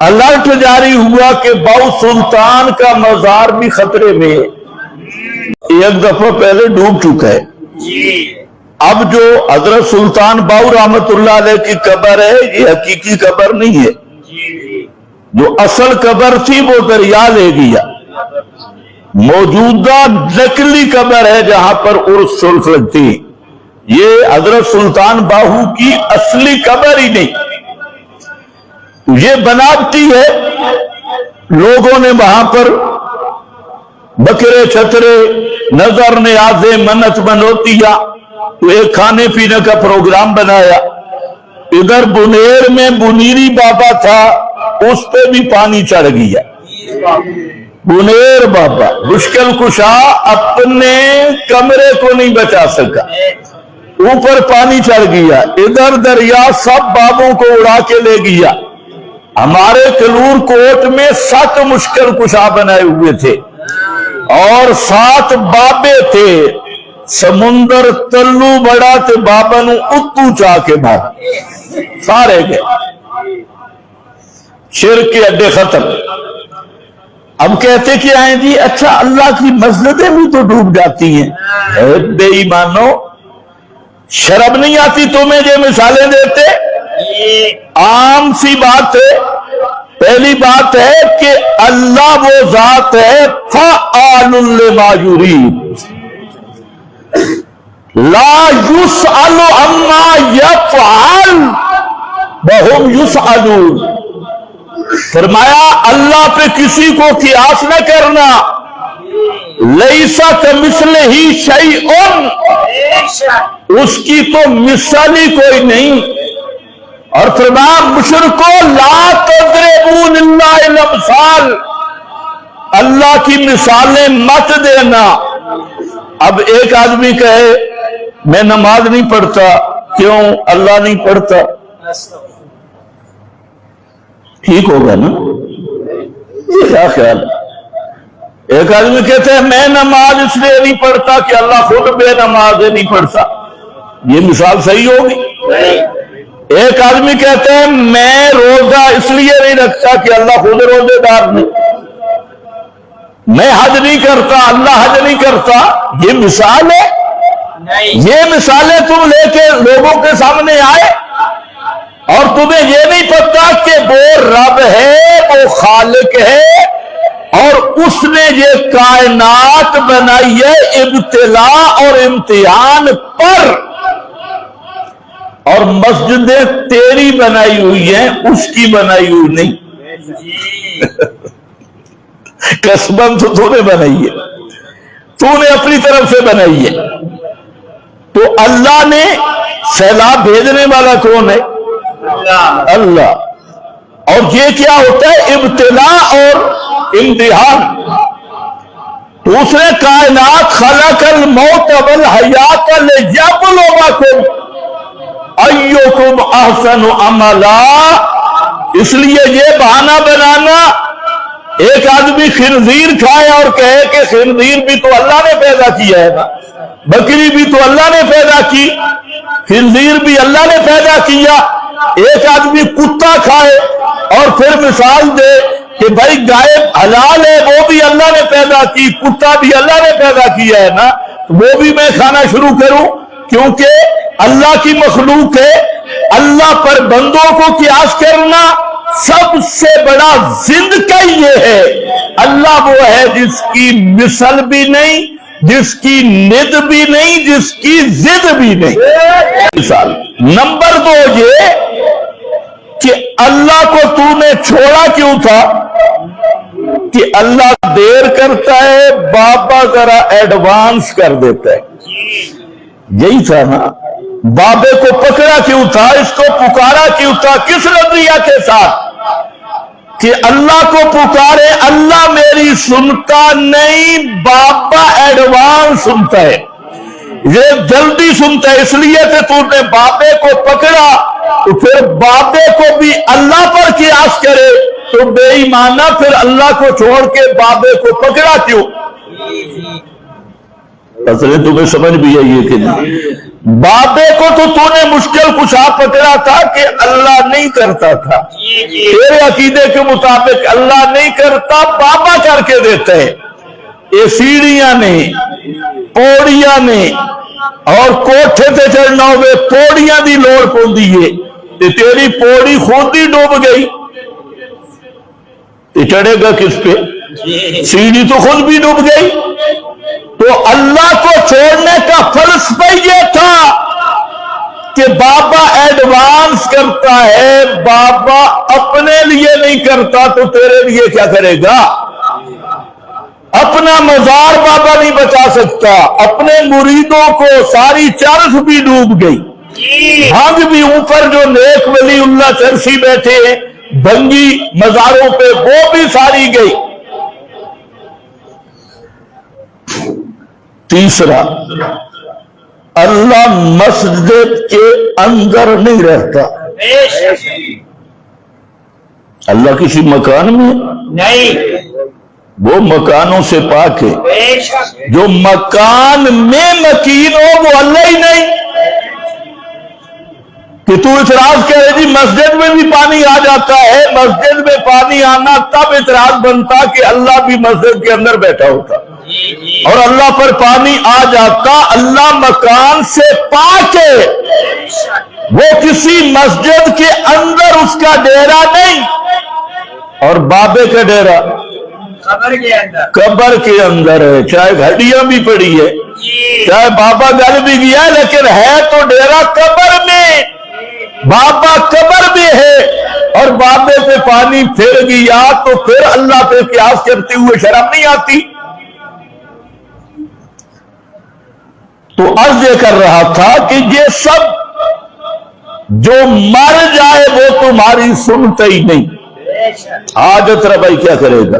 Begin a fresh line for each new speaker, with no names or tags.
Alert जारी हुआ कि बाऊ सुल्तान का मजार भी खतरे में है। एक दफा पहले डूब चुका है। अब जो हजरत सुल्तान बाऊ रहमतुल्लाह अलैह की कब्र है, ये हकीकी कब्र नहीं है। जो असल कब्र थी वो दरिया ले गया। मौजूदा नकली कब्र है जहां पर उर्स सुल्फ लगती है। ये हजरत सुल्तान बाहू की असली कब्र ही नहीं, ये बनावटी है। लोगों ने वहां पर बकरे छतरे नजर नियाज़े मन्नत मनोतिया तो एक खाने पीने का प्रोग्राम बनाया। इधर बुनेर में बुनीरी बाबा था, उस पे भी पानी चढ़ गया। बुनेर बाबा मुश्किल कुशा अपने कमरे को नहीं बचा सका, ऊपर पानी चढ़ गया। इधर दरिया सब बाबों को उड़ा के ले गया। हमारे कलूर कोट में 7 मुश्किल कुशा बनाए हुए थे और 7 बाबे थे। समुंदर तल्लू बड़ा ते बाबा नू उत्तू चाह के भाग सारे गए। शिर के अड्डे खत्म। अब कहते कि आए जी अच्छा अल्लाह की मस्जिदें भी तो डूब जाती हैं। बेईमानो, शर्म नहीं आती तुम्हें ये मिसालें देते? आम सी बात है। पहली बात है कि अल्लाह वो जात है फ़आलुल लिमा युरीद, ला युसअलु अम्मा यफ़अल वहुम युसअलून। फरमाया अल्लाह पे किसी को कियास न करना। लैसा कमिस्लिही शैउन, उसकी तो मिसाल ही कोई नहीं। और फरमाया मुशरिको ला तज़रिबू लिल्लाहिल अमसाल, अल्लाह की मिसालें मत देना। अब एक आदमी कहे मैं नमाज नहीं पढ़ता, क्यों? अल्लाह नहीं पढ़ता। ठीक होगा ना? क्या ख्याल है? एक आदमी कहते हैं मैं नमाज इसलिए नहीं पढ़ता कि अल्लाह खुद बेनमाज नहीं पढ़ता। ये मिसाल सही होगी? एक आदमी कहते हैं मैं रोजा इसलिए नहीं रखता कि अल्लाह खुद रोजेदार नहीं। मैं हज नहीं करता, अल्लाह हज नहीं करता। ये मिसाल है? ये मिसालें तुम लेके लोगों के सामने आए और तुम्हें ये नहीं पता कि वो रब है, वो खालिक है और उसने ये कायनात बनाई है इब्तिला और इम्तिहान पर। और मस्जिदें तेरी बनाई हुई हैं, उसकी बनाई हुई नहीं। कसबन तो तूने बनाई है, तूने अपनी तरफ से बनाई है। तो अल्लाह ने सैलाब भेजने वाला कौन है? अल्लाह। और ये क्या होता है? इब्तिला और इम्तिहान। दूसरे कायनात खलकल मौत वल हयात लियब्लुवकुम अय्युकुम अहसनु अमला। इसलिए ये बहाना बनाना, एक आदमी खिंजीर खाए और कहे कि खिंजीर भी तो अल्लाह ने पैदा किया है ना, बकरी भी तो अल्लाह ने पैदा की, खिंजीर भी अल्लाह ने पैदा किया। एक आदमी कुत्ता खाए और फिर मिसाल दे कि भाई गाय हलाल है, वो भी अल्लाह ने पैदा की, कुत्ता भी अल्लाह ने पैदा किया है ना, वो भी मैं खाना शुरू करूं क्योंकि अल्लाह की मखलूक है। अल्लाह पर बंदों को कियास करना सबसे बड़ा जिद का ये है। अल्लाह वो है जिसकी मिसल भी नहीं, जिसकी निद भी नहीं, जिसकी जिद भी नहीं। मिसाल नंबर 2 ये कि अल्लाह को तूने छोड़ा क्यों था? कि अल्लाह देर करता है, बाबा जरा एडवांस कर देता है। यही था ना? बाबे को पकड़ा क्यों था? इसको पुकारा क्यों था? किस नजरिया के साथ? कि अल्लाह को पुकारे, अल्लाह मेरी सुनता नहीं, बाबा एडवांस सुनता है, ये जल्दी सुनता है। इसलिए कि तूने बाबे को पकड़ा तो फिर बाबे को भी अल्लाह पर कियास करे तो बेईमाना फिर अल्लाह को छोड़ के बाबे को पकड़ा क्यों? असले तुम्हें समझ भी आई है कि नहीं? بابے کو تو نے مشکل کشا پکڑا تھا کہ اللہ نہیں کرتا تھا، تیرے عقیدے کے مطابق اللہ نہیں کرتا، بابا کر کے دیتے ہیں۔ یہ سیڑھیاں نے، پوڑیاں نے، اور کوٹھے تے چڑھنا ہوئے پوڑیاں دی لوڑ پوندی ہے، تے تیری پوڑی خود ہی ڈوب گئی، تے چڑھے گا کس پہ؟ سیڑھی تو خود بھی ڈوب گئی۔ تو اللہ کو چھوڑنے کا فلسفہ یہ تھا کہ بابا ایڈوانس کرتا ہے، بابا اپنے لیے نہیں کرتا تو تیرے لیے کیا کرے گا؟ اپنا مزار بابا نہیں بچا سکتا، اپنے مریدوں کو ساری چرس بھی ڈوب گئی، بھنگ بھی اوپر جو نیک ولی اللہ چرسی بیٹھے ہیں بھنگی مزاروں پہ وہ بھی ساری گئی۔ تیسرا، اللہ مسجد کے اندر نہیں رہتا، اللہ کسی مکان میں نہیں، وہ مکانوں سے پاک ہے، جو مکان میں مکین ہو وہ اللہ ہی نہیں۔ کہ تو اعتراض کہہ رہے جی مسجد میں بھی پانی آ جاتا ہے، مسجد میں پانی آنا تب اعتراض بنتا کہ اللہ بھی مسجد کے اندر بیٹھا ہوتا اور اللہ پر پانی آ جاتا۔ اللہ مکان سے پاک ہے، وہ کسی مسجد کے اندر اس کا ڈیرا نہیں، اور بابے کا ڈیرا قبر کے اندر ہے، چاہے گھڑیاں بھی پڑی ہے، چاہے بابا گھر بھی گیا، لیکن ہے تو ڈیرا قبر میں، بابا قبر بھی ہے، اور بابے پہ پانی پھر گیا تو پھر اللہ پہ قیاس کرتے ہوئے شرم نہیں آتی؟ تو عرض یہ کر رہا تھا کہ یہ سب جو مر جائے وہ تمہاری سنتے ہی نہیں، حاجت ربائی کیا کرے گا؟